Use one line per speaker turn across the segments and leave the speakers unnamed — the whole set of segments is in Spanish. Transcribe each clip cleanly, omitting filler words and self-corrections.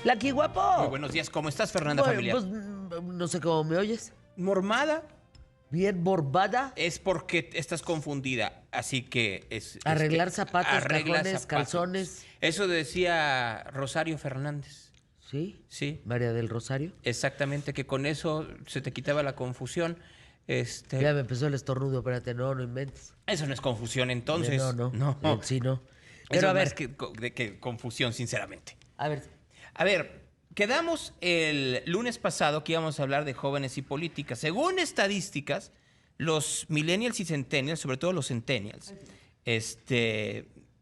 Lucky guapo.
Muy buenos días, ¿cómo estás, Fernanda
Bueno,
Familiar?
pues no sé cómo me oyes.
Mormada
Bien borbada.
es porque estás confundida, así que es...
Arreglar zapatos,
arregla
cajones,
zapatos.
calzones.
Eso decía Rosario Fernández.
¿Sí?
Sí,
María del Rosario.
exactamente, que con eso se te quitaba la confusión.
Ya me empezó el estornudo, espérate, no inventes.
Eso no es confusión, entonces.
No. Sí, no.
Eso
Pero a
es
ver,
más que confusión, sinceramente.
a ver,
A ver, quedamos el lunes pasado que íbamos a hablar de jóvenes y política. Según estadísticas, los millennials y centennials, sobre todo los centennials,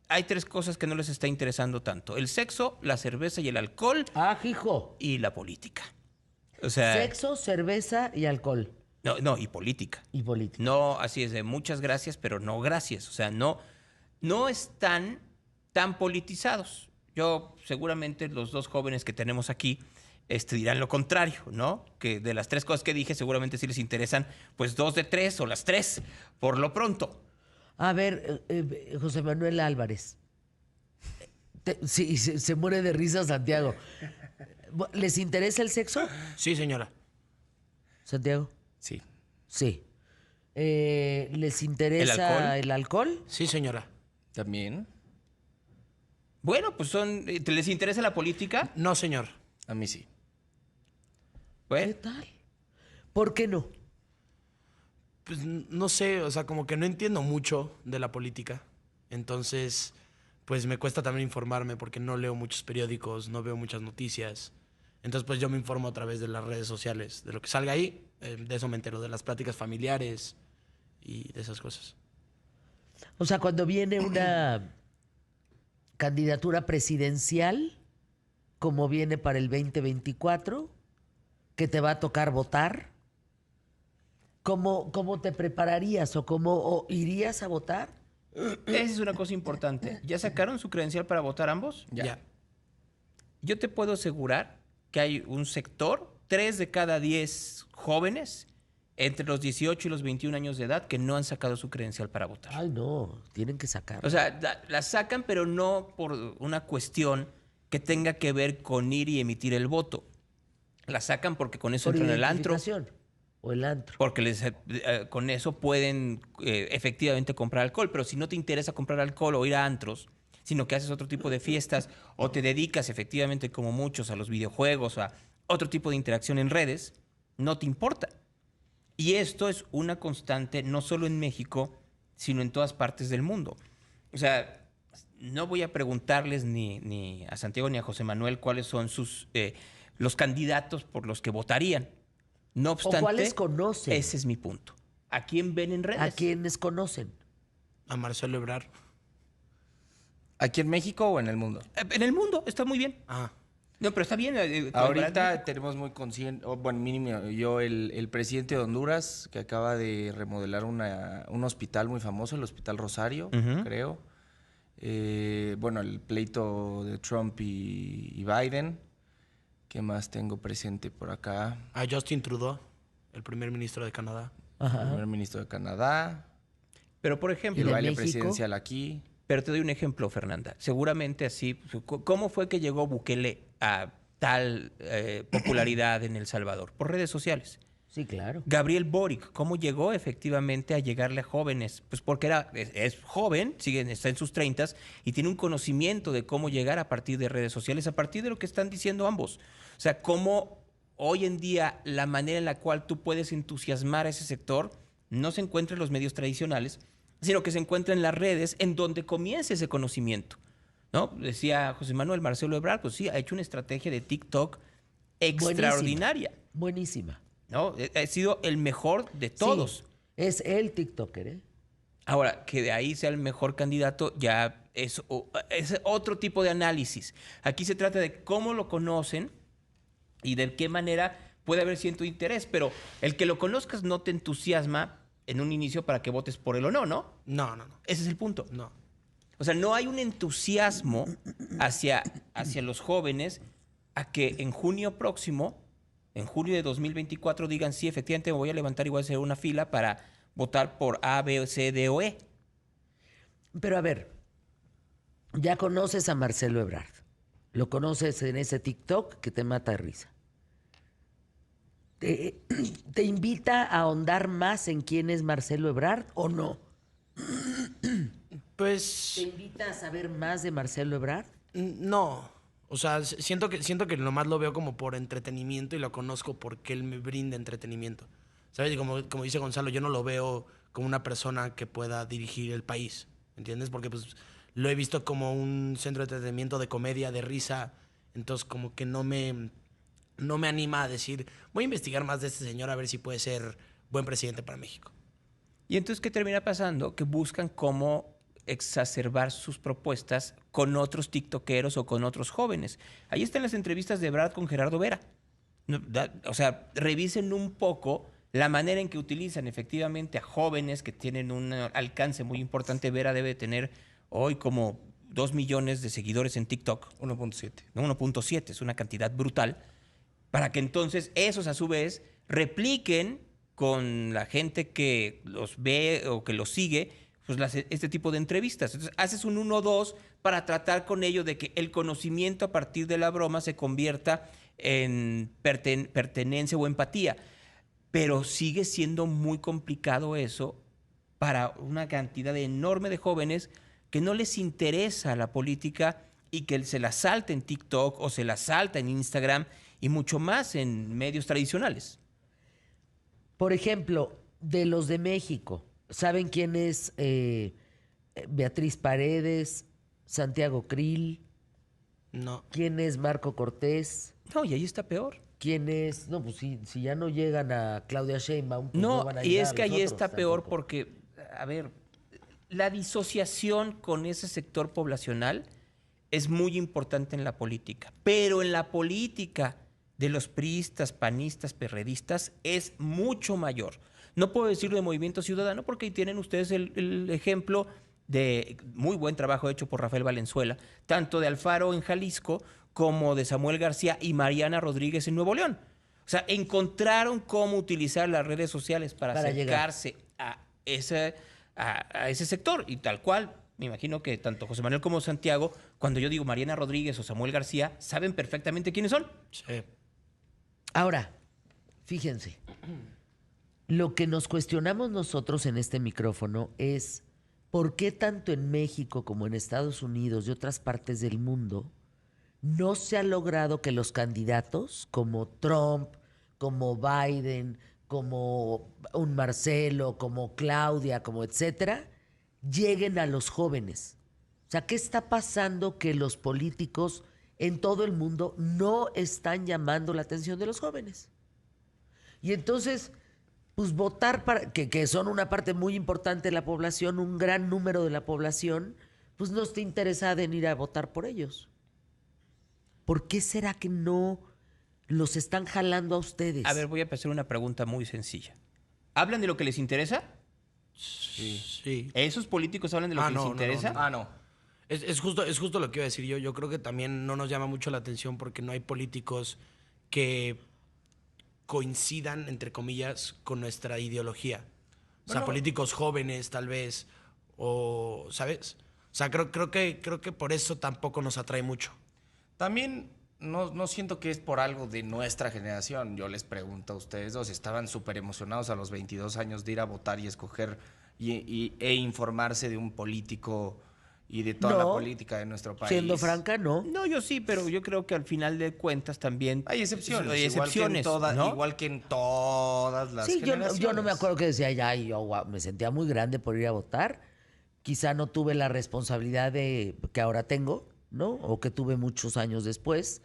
hay tres cosas que no les está interesando tanto: el sexo, la cerveza y el alcohol,
hijo.
y la política. O sea,
Sexo, cerveza y alcohol.
no, y política.
Y política.
No, así es, de muchas gracias, pero no gracias. O sea, no están tan politizados. Yo, seguramente los dos jóvenes que tenemos aquí dirán lo contrario, ¿no? Que de las tres cosas que dije, seguramente sí les interesan, pues 2 de 3 o las 3, por lo pronto.
A ver, José Manuel Álvarez. Sí, se muere de risa Santiago. ¿Les interesa el sexo,
Sí, señora.
Santiago?
Sí.
Sí. ¿Les interesa el alcohol?
Sí, señora.
¿También?
Bueno, pues ¿les interesa la política?
No, señor.
A mí sí.
¿Qué
Bueno,
tal? ¿Por qué no?
Pues no sé, o sea, como que no entiendo mucho de la política. Entonces, pues me cuesta también informarme porque no leo muchos periódicos, no veo muchas noticias. Entonces, pues yo me informo a través de las redes sociales, de lo que salga ahí. De eso me entero, de las pláticas familiares y de esas cosas.
O sea, cuando viene una candidatura presidencial, como viene para el 2024, que te va a tocar votar, ¿cómo te prepararías o irías a votar?
esa es una cosa importante. ¿Ya sacaron su credencial para votar ambos?
Ya.
Yo te puedo asegurar que hay un sector, 3 de cada 10 jóvenes entre los 18 y los 21 años de edad que no han sacado su credencial para votar.
Ay, no, tienen que sacar.
O sea, la sacan, pero no por una cuestión que tenga que ver con ir y emitir el voto. La sacan porque con eso
por
entran al antro,
identificación. O el antro.
porque con eso pueden efectivamente comprar alcohol. Pero si no te interesa comprar alcohol o ir a antros, sino que haces otro tipo de fiestas o te dedicas efectivamente, como muchos, a los videojuegos o a otro tipo de interacción en redes, no te importa. Y esto es una constante no solo en México, sino en todas partes del mundo. O sea, no voy a preguntarles ni a Santiago ni a José Manuel cuáles son los candidatos por los que votarían. No obstante,
cuáles conocen.
ese es mi punto. ¿A quién ven en redes?
¿A quiénes conocen?
A Marcelo Ebrard.
¿Aquí en México o en el mundo?
En el mundo, está muy bien.
Ah,
No, pero está bien.
Ahorita tenemos muy consciente, bueno, mínimo yo, el presidente de Honduras, que acaba de remodelar un hospital muy famoso, el Hospital Rosario,
Ujú.
creo. Bueno, el pleito de Trump y Biden. ¿Qué más tengo presente por acá?
a Justin Trudeau, el primer ministro de Canadá.
El primer ministro de Canadá.
Pero, por
Y
ejemplo,
el
de
baile
México?
presidencial aquí.
pero te doy un ejemplo, Fernanda. Seguramente así, ¿cómo fue que llegó Bukele a tal popularidad en El Salvador? Por redes sociales.
Sí, claro.
Gabriel Boric, ¿cómo llegó efectivamente a llegarle a jóvenes? Pues porque es joven, está en sus 30 y tiene un conocimiento de cómo llegar a partir de redes sociales, a partir de lo que están diciendo ambos. O sea, cómo hoy en día la manera en la cual tú puedes entusiasmar a ese sector no se encuentra en los medios tradicionales, sino que se encuentra en las redes, en donde comienza ese conocimiento, ¿no? Decía José Manuel, Marcelo Ebrard, pues sí, ha hecho una estrategia de TikTok extraordinaria,
Buenísima.
¿no? Ha sido el mejor de todos.
Sí, es el TikToker, ¿eh?
Ahora, que de ahí sea el mejor candidato ya es otro tipo de análisis. Aquí se trata de cómo lo conocen y de qué manera puede haber cierto interés, pero el que lo conozcas no te entusiasma en un inicio para que votes por él o no, ¿no?
No.
Ese es el punto.
No.
O sea, no hay un entusiasmo hacia los jóvenes a que en junio próximo, en junio de 2024, digan, sí, efectivamente me voy a levantar y voy a hacer una fila para votar por A, B, C, D o E.
Pero a ver, ya conoces a Marcelo Ebrard. Lo conoces en ese TikTok que te mata de risa. ¿Te invita a ahondar más en quién es Marcelo Ebrard o no? ¿Te
Pues
invita a saber más de Marcelo Ebrard?
no. O sea, siento que nomás lo veo como por entretenimiento y lo conozco porque él me brinda entretenimiento. ¿Sabes? Y como dice Gonzalo, yo no lo veo como una persona que pueda dirigir el país. ¿Entiendes? Porque pues lo he visto como un centro de entretenimiento, de comedia, de risa. Entonces como que no me anima a decir, voy a investigar más de este señor a ver si puede ser buen presidente para México.
Y entonces, ¿qué termina pasando? Que buscan cómo exacerbar sus propuestas con otros tiktokeros o con otros jóvenes. Ahí están las entrevistas de Brad con Gerardo Vera. O sea, revisen un poco la manera en que utilizan efectivamente a jóvenes que tienen un alcance muy importante. Vera debe tener hoy como 2 millones de seguidores en TikTok.
1.7.
1.7, es una cantidad brutal. Para que entonces esos a su vez repliquen con la gente que los ve o que los sigue, pues este tipo de entrevistas. Entonces haces un 1-2 para tratar con ello de que el conocimiento a partir de la broma se convierta en pertenencia o empatía. Pero sigue siendo muy complicado eso para una cantidad enorme de jóvenes que no les interesa la política y que se la salta en TikTok o se la salta en Instagram y mucho más en medios tradicionales.
Por ejemplo, de los de México, ¿saben quién es Beatriz Paredes, Santiago Krill?
No.
¿Quién es Marco Cortés?
No, y ahí está peor.
¿Quién es? No, pues si ya no llegan a Claudia Sheinbaum, pues no
No,
van a
y
llegar
es
a
que
los
ahí
otros
está peor
tampoco.
porque, a ver, la disociación con ese sector poblacional es muy importante en la política, pero en la política de los priistas, panistas, perredistas es mucho mayor. No puedo decirlo de Movimiento Ciudadano porque ahí tienen ustedes el ejemplo de muy buen trabajo hecho por Rafael Valenzuela, tanto de Alfaro en Jalisco como de Samuel García y Mariana Rodríguez en Nuevo León. O sea, encontraron cómo utilizar las redes sociales para acercarse a ese sector y tal cual. Me imagino que tanto José Manuel como Santiago, cuando yo digo Mariana Rodríguez o Samuel García, saben perfectamente quiénes son.
Sí.
Ahora, fíjense, lo que nos cuestionamos nosotros en este micrófono es por qué tanto en México como en Estados Unidos y otras partes del mundo no se ha logrado que los candidatos como Trump, como Biden, como un Marcelo, como Claudia, como etcétera, lleguen a los jóvenes. O sea, ¿qué está pasando que los políticos en todo el mundo no están llamando la atención de los jóvenes? Y entonces, pues votar para que son una parte muy importante de la población, un gran número de la población, pues no está interesada en ir a votar por ellos. ¿Por qué será que no los están jalando a ustedes?
A ver, voy a hacer una pregunta muy sencilla. ¿Hablan de lo que les interesa?
Sí.
¿Esos políticos hablan de lo que les interesa?
Ah, no. Es justo lo que iba a decir yo. Yo creo que también no nos llama mucho la atención porque no hay políticos que coincidan, entre comillas, con nuestra ideología. O sea, políticos jóvenes, tal vez, o, ¿sabes? O sea, creo que por eso tampoco nos atrae mucho.
También no siento que es por algo de nuestra generación. Yo les pregunto a ustedes dos, estaban súper emocionados a los 22 años de ir a votar y escoger e informarse de un político y de toda la política de nuestro país.
Siendo franca, no.
No, yo sí, pero yo creo que al final de cuentas también
Hay excepciones.
Hay excepciones, ¿no?
Igual que en todas las
Sí,
generaciones.
yo no me acuerdo que decía, ya, y yo me sentía muy grande por ir a votar. Quizá no tuve la responsabilidad que ahora tengo, ¿no? O que tuve muchos años después,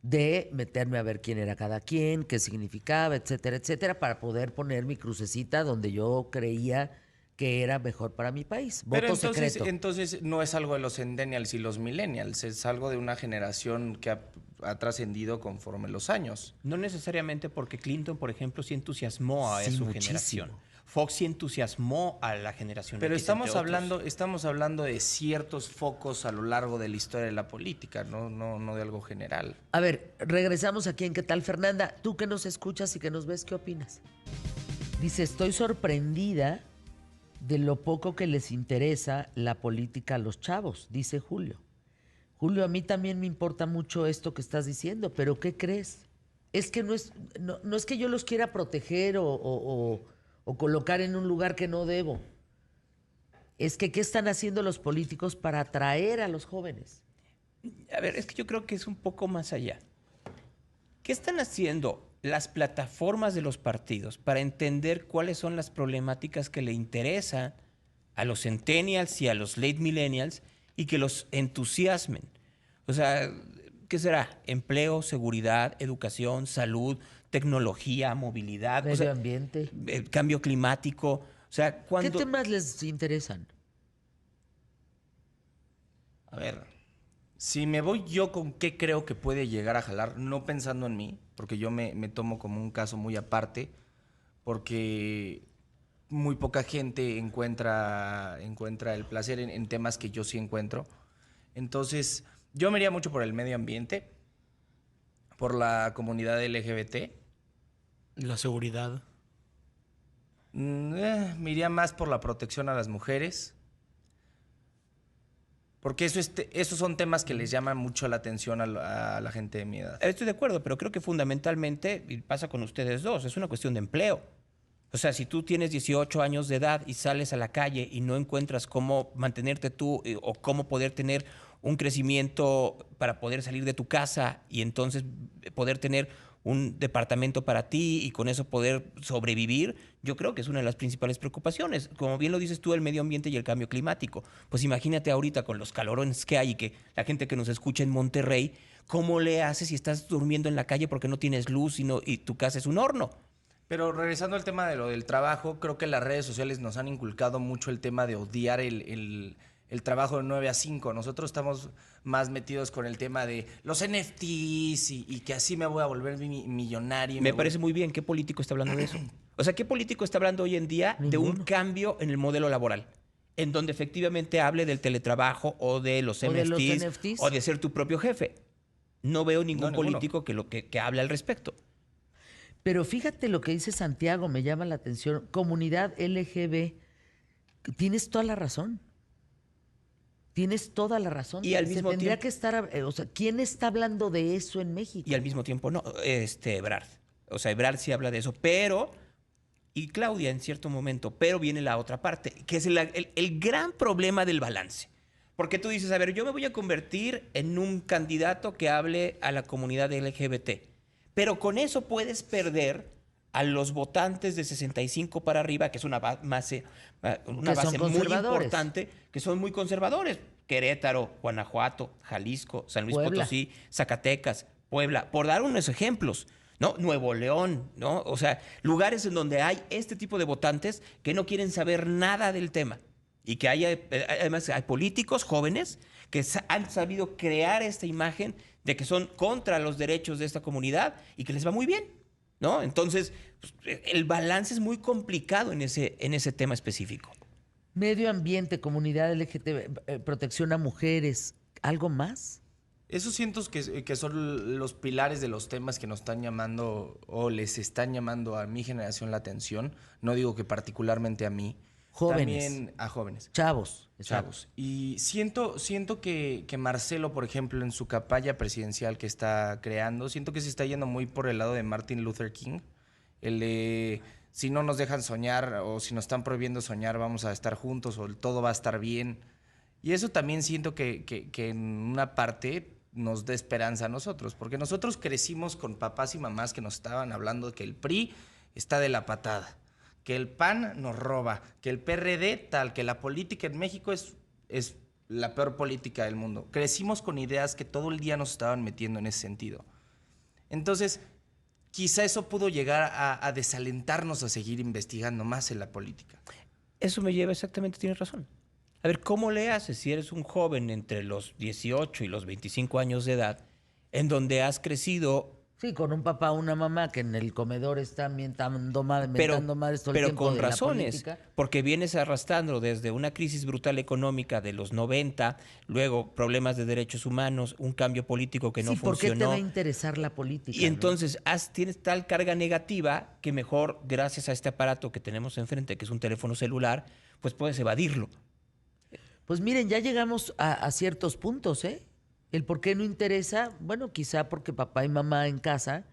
de meterme a ver quién era cada quien, qué significaba, etcétera, etcétera, para poder poner mi crucecita donde yo creía que era mejor para mi país.
Pero
Voto secreto.
entonces no es algo de los centennials y los millennials, es algo de una generación que ha trascendido conforme los años.
No necesariamente porque Clinton, por ejemplo, sí entusiasmó a
Sí,
su
muchísimo.
generación. Fox sí entusiasmó a la generación
Pero
X,
estamos
entre otros.
hablando de ciertos focos a lo largo de la historia de la política, no de algo general.
A ver, regresamos aquí en ¿Qué tal, Fernanda? Tú que nos escuchas y que nos ves, ¿qué opinas? Dice, estoy sorprendida de lo poco que les interesa la política a los chavos, dice Julio Julio, a mí también me importa mucho esto que estás diciendo, pero ¿qué crees? Es que no es que yo los quiera proteger o colocar en un lugar que no debo. Es que ¿qué están haciendo los políticos para atraer a los jóvenes?
A ver, es que yo creo que es un poco más allá. ¿Qué están haciendo las plataformas de los partidos para entender cuáles son las problemáticas que le interesan a los centennials y a los late millennials y que los entusiasmen? O sea, ¿qué será? Empleo, seguridad, educación, salud, tecnología, movilidad,
Medio ambiente.
cambio climático. O sea,
¿Qué
cuando...
temas les interesan?
A ver, si me voy yo con qué creo que puede llegar a jalar, no pensando en mí, porque yo me tomo como un caso muy aparte, porque muy poca gente encuentra el placer en temas que yo sí encuentro. Entonces, yo me iría mucho por el medio ambiente, por la comunidad LGBT.
La seguridad.
Me iría más por la protección a las mujeres. Porque esos son temas que les llaman mucho la atención a la gente de mi edad.
Estoy de acuerdo, pero creo que fundamentalmente, y pasa con ustedes dos, es una cuestión de empleo. O sea, si tú tienes 18 años de edad y sales a la calle y no encuentras cómo mantenerte tú o cómo poder tener un crecimiento para poder salir de tu casa y entonces poder tener un departamento para ti y con eso poder sobrevivir, yo creo que es una de las principales preocupaciones. Como bien lo dices tú, el medio ambiente y el cambio climático. Pues imagínate ahorita con los calorones que hay y que la gente que nos escucha en Monterrey, ¿cómo le haces si estás durmiendo en la calle porque no tienes luz y tu casa es un horno?
Pero regresando al tema de lo del trabajo, creo que las redes sociales nos han inculcado mucho el tema de odiar el trabajo de 9 a 5. Nosotros estamos más metidos con el tema de los NFTs y que así me voy a volver millonario.
Me parece muy bien. ¿Qué político está hablando de eso? O sea, ¿qué político está hablando hoy en día de un cambio en el modelo laboral? En donde efectivamente hable del teletrabajo o de los NFTs o de ser tu propio jefe. No veo ningún político que hable al respecto.
Pero fíjate lo que dice Santiago, me llama la atención. Comunidad LGB, tienes toda la razón. Tienes toda la razón.
Y al mismo
tendría
tiempo,
que estar, o sea, ¿quién está hablando de eso en México?
Y al mismo tiempo no, Ebrard. O sea, Ebrard sí habla de eso, pero, y Claudia en cierto momento, pero viene la otra parte, que es el gran problema del balance. Porque tú dices, a ver, yo me voy a convertir en un candidato que hable a la comunidad LGBT, pero con eso puedes perder a los votantes de 65 para arriba, que es una base muy importante, que son muy conservadores. Querétaro, Guanajuato, Jalisco, San Luis Potosí, Zacatecas, Puebla, por dar unos ejemplos, ¿no? Nuevo León, ¿no? O sea, lugares en donde hay este tipo de votantes que no quieren saber nada del tema. Y que además hay políticos jóvenes que han sabido crear esta imagen de que son contra los derechos de esta comunidad y que les va muy bien, ¿no? Entonces, pues, el balance es muy complicado en ese tema específico.
Medio ambiente, comunidad LGBT, protección a mujeres, ¿algo más?
Esos siento que son los pilares de los temas que nos están llamando o les están llamando a mi generación la atención. No digo que particularmente a mí.
Jóvenes.
También a jóvenes.
Chavos.
Chavos. Y siento que Marcelo, por ejemplo, en su campaña presidencial que está creando, siento que se está yendo muy por el lado de Martin Luther King. El de, si no nos dejan soñar o si nos están prohibiendo soñar, vamos a estar juntos o todo va a estar bien. Y eso también siento que en una parte nos da esperanza a nosotros, porque nosotros crecimos con papás y mamás que nos estaban hablando de que el PRI está de la patada, que el PAN nos roba, que el PRD tal, que la política en México es la peor política del mundo. Crecimos con ideas que todo el día nos estaban metiendo en ese sentido. Entonces, quizá eso pudo llegar a desalentarnos a seguir investigando más en la política.
Eso me lleva exactamente, tienes razón. A ver, ¿cómo le haces si eres un joven entre los 18 y los 25 años de edad, en donde has crecido...
Sí, con un papá o una mamá que en el comedor están mentando madres todo el
pero
tiempo
con
de la
razones,
política.
porque vienes arrastrando desde una crisis brutal económica de los 90, luego problemas de derechos humanos, un cambio político que no
Sí, ¿por qué te
funcionó.
va a interesar la política?
Y entonces tienes tal carga negativa que mejor, gracias a este aparato que tenemos enfrente, que es un teléfono celular, pues puedes evadirlo.
Pues miren, ya llegamos a ciertos puntos, ¿eh? ¿El por qué no interesa? Bueno, quizá porque papá y mamá en casa,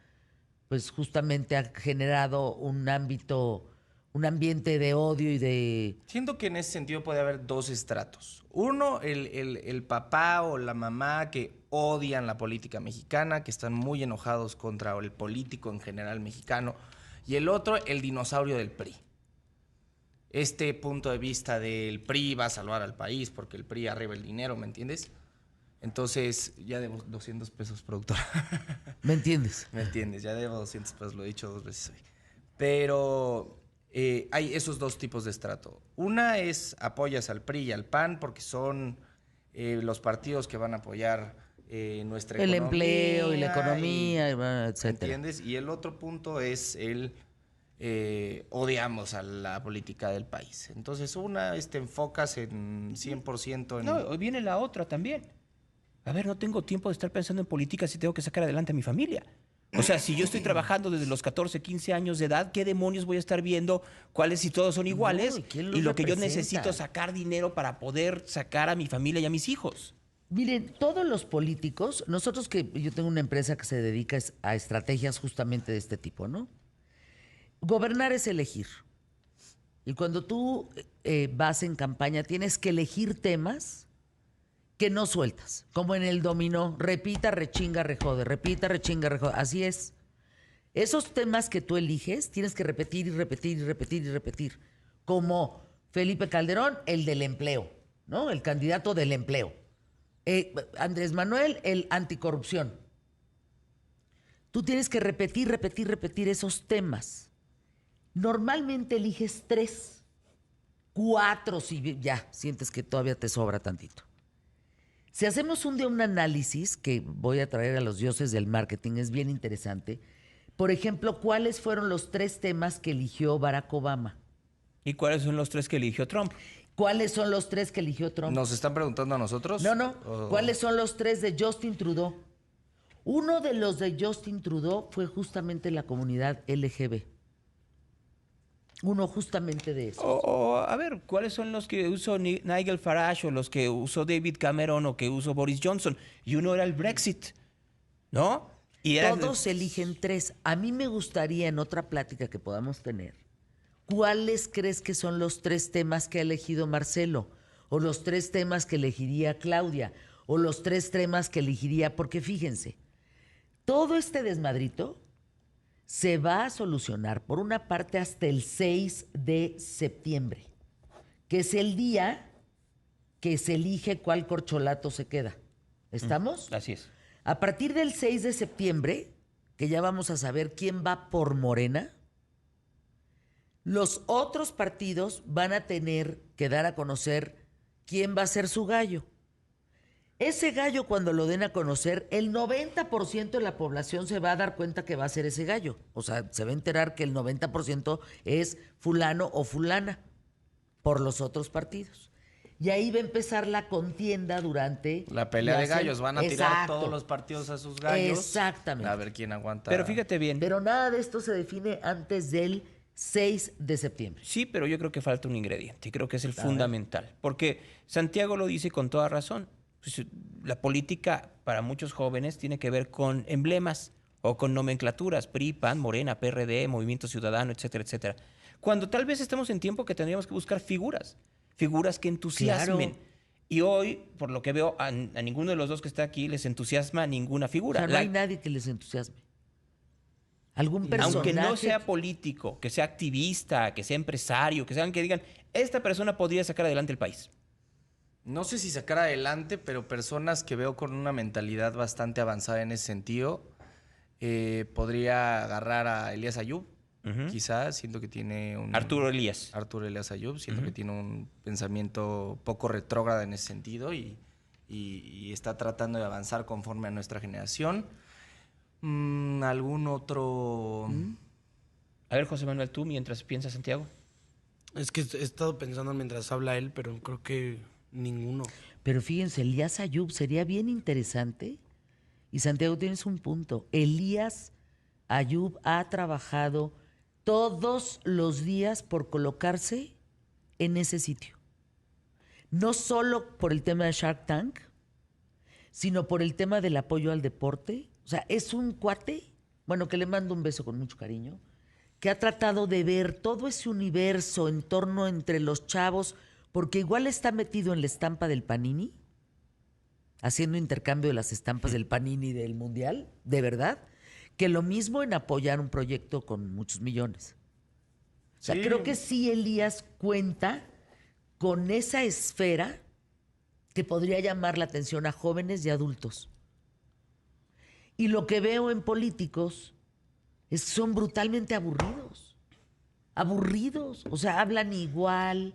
pues justamente ha generado un ambiente de odio y de...
Siento que en ese sentido puede haber dos estratos. Uno, el papá o la mamá que odian la política mexicana, que están muy enojados contra el político en general mexicano. Y el otro, el dinosaurio del PRI. Este punto de vista del PRI va a salvar al país porque el PRI arriba el dinero, ¿me entiendes? Entonces, ya debo 200 pesos, productor.
¿Me entiendes?
¿Me entiendes? Ya debo 200 pesos, lo he dicho 2 veces hoy. Pero hay esos dos tipos de estrato. Una es apoyas al PRI y al PAN porque son los partidos que van a apoyar nuestra
El
economía.
empleo y la economía, etcétera.
¿Entiendes? Y el otro punto es el odiamos a la política del país. Entonces, una te enfocas en 100% en...
No, hoy viene la otra también. A ver, no tengo tiempo de estar pensando en política si tengo que sacar adelante a mi familia. O sea, si yo estoy trabajando desde los 14, 15 años de edad, ¿qué demonios voy a estar viendo cuáles si todos son iguales?
No, ¿y quién los
y lo que yo
representa?
necesito es sacar dinero para poder sacar a mi familia y a mis hijos.
Miren, todos los políticos, nosotros yo tengo una empresa que se dedica a estrategias justamente de este tipo, ¿no? Gobernar es elegir. Y cuando tú vas en campaña, tienes que elegir temas que no sueltas. Como en el dominó, repita, rechinga, rejode, repita, rechinga, rejode. Así es. Esos temas que tú eliges, tienes que repetir y repetir y repetir y repetir. Como Felipe Calderón, el del empleo, ¿no? El candidato del empleo. Andrés Manuel, el anticorrupción. Tú tienes que repetir, repetir, repetir esos temas. Normalmente eliges 3, 4, si ya sientes que todavía te sobra tantito. Si hacemos un día un análisis, que voy a traer a los dioses del marketing, es bien interesante. Por ejemplo, ¿cuáles fueron los 3 temas que eligió Barack Obama?
¿Y cuáles son los 3 que eligió Trump?
¿Cuáles son los 3 que eligió Trump?
¿Nos están preguntando a nosotros?
No. ¿Cuáles son los 3 de Justin Trudeau? Uno de los de Justin Trudeau fue justamente la comunidad LGB. Uno justamente de esos.
A ver, ¿cuáles son los que usó Nigel Farage o los que usó David Cameron o que usó Boris Johnson? Y uno era el Brexit, ¿no? Y
Todos eligen 3. A mí me gustaría en otra plática que podamos tener, ¿cuáles crees que son los 3 temas que ha elegido Marcelo? O los 3 temas que elegiría Claudia. O los 3 temas que elegiría, porque fíjense, todo este desmadrito se va a solucionar por una parte hasta el 6 de septiembre, que es el día que se elige cuál corcholato se queda. ¿Estamos?
Así es.
A partir del 6 de septiembre, que ya vamos a saber quién va por Morena, los otros partidos van a tener que dar a conocer quién va a ser su gallo. Ese gallo, cuando lo den a conocer, el 90% de la población se va a dar cuenta que va a ser ese gallo. O sea, se va a enterar que el 90% es fulano o fulana por los otros partidos. Y ahí va a empezar la contienda durante...
La pelea de gallos. Van a tirar
Exacto.
todos los partidos a sus gallos.
Exactamente.
A ver quién aguanta.
Pero fíjate bien.
Pero nada de esto se define antes del 6 de septiembre.
Sí, pero yo creo que falta un ingrediente y creo que es el fundamental. Porque Santiago lo dice con toda razón. Pues, la política para muchos jóvenes tiene que ver con emblemas o con nomenclaturas, PRI, PAN, Morena, PRD, Movimiento Ciudadano, etcétera, etcétera. Cuando tal vez estamos en tiempo que tendríamos que buscar figuras que entusiasmen.
Claro.
Y hoy, por lo que veo, a ninguno de los dos que está aquí les entusiasma ninguna
O
figura.
sea, no hay nadie que les entusiasme. Algún personaje.
Aunque no sea político, que sea activista, que sea empresario, que sean que digan, esta persona podría sacar adelante el país.
No sé si sacar adelante, pero personas que veo con una mentalidad bastante avanzada en ese sentido. Podría agarrar a Elías Ayub, quizás. Siento que tiene un...
Arturo Elías.
Arturo Elías Ayub. Siento que tiene un pensamiento poco retrógrado en ese sentido y está tratando de avanzar conforme a nuestra generación. ¿Algún otro...?
A ver, José Manuel, tú mientras piensas, Santiago.
Es que he estado pensando mientras habla él, pero creo que ninguno.
Pero fíjense, Elías Ayub sería bien interesante. Y Santiago, tienes un punto. Elías Ayub ha trabajado todos los días por colocarse en ese sitio. No solo por el tema de Shark Tank, sino por el tema del apoyo al deporte. O sea, es un cuate, bueno, que le mando un beso con mucho cariño, que ha tratado de ver todo ese universo en torno entre los chavos, porque igual está metido en la estampa del Panini, haciendo intercambio de las estampas del Panini del Mundial, de verdad, que lo mismo en apoyar un proyecto con muchos millones. O sea,
Sí.
creo que sí Elías cuenta con esa esfera que podría llamar la atención a jóvenes y adultos. Y lo que veo en políticos son brutalmente aburridos. Aburridos. O sea, hablan igual,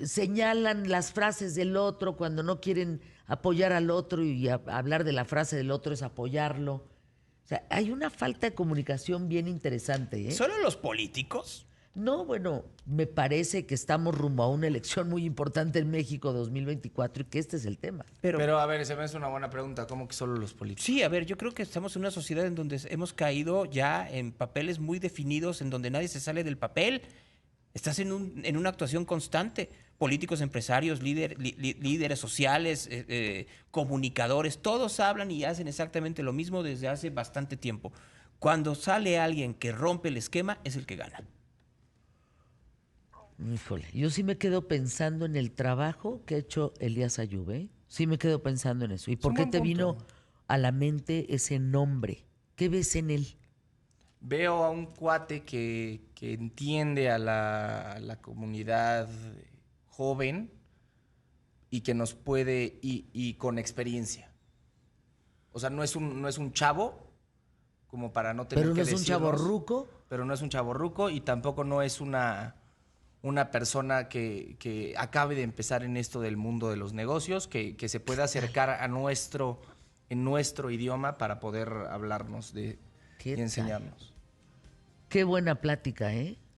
señalan las frases del otro cuando no quieren apoyar al otro y hablar de la frase del otro es apoyarlo. O sea, hay una falta de comunicación bien interesante, ¿eh?
¿Solo los políticos?
No, bueno, me parece que estamos rumbo a una elección muy importante en México 2024 y que este es el tema.
Pero a ver, se me hace una buena pregunta. ¿Cómo que solo los políticos?
Sí, a ver, yo creo que estamos en una sociedad en donde hemos caído ya en papeles muy definidos, en donde nadie se sale del papel. Estás en una actuación constante. Políticos, empresarios, líderes sociales, comunicadores, todos hablan y hacen exactamente lo mismo desde hace bastante tiempo. Cuando sale alguien que rompe el esquema, es el que gana.
Híjole, yo sí me quedo pensando en el trabajo que ha hecho Elías Ayub, ¿eh? Sí me quedo pensando en eso. ¿Y por
un
qué
buen
te
punto.
vino a la mente ese nombre? ¿Qué ves en él?
Veo a un cuate que entiende a la comunidad joven y que nos puede, y con experiencia. O sea, no es un chavo, como para no tener
Pero no
que
es un
decirnos,
chavo ruco.
pero no es un chavo ruco y tampoco no es una persona que acabe de empezar en esto del mundo de los negocios, que se pueda acercar en nuestro idioma para poder hablarnos
¿Qué
y
tal?
enseñarnos.
Qué buena plática, ¿eh?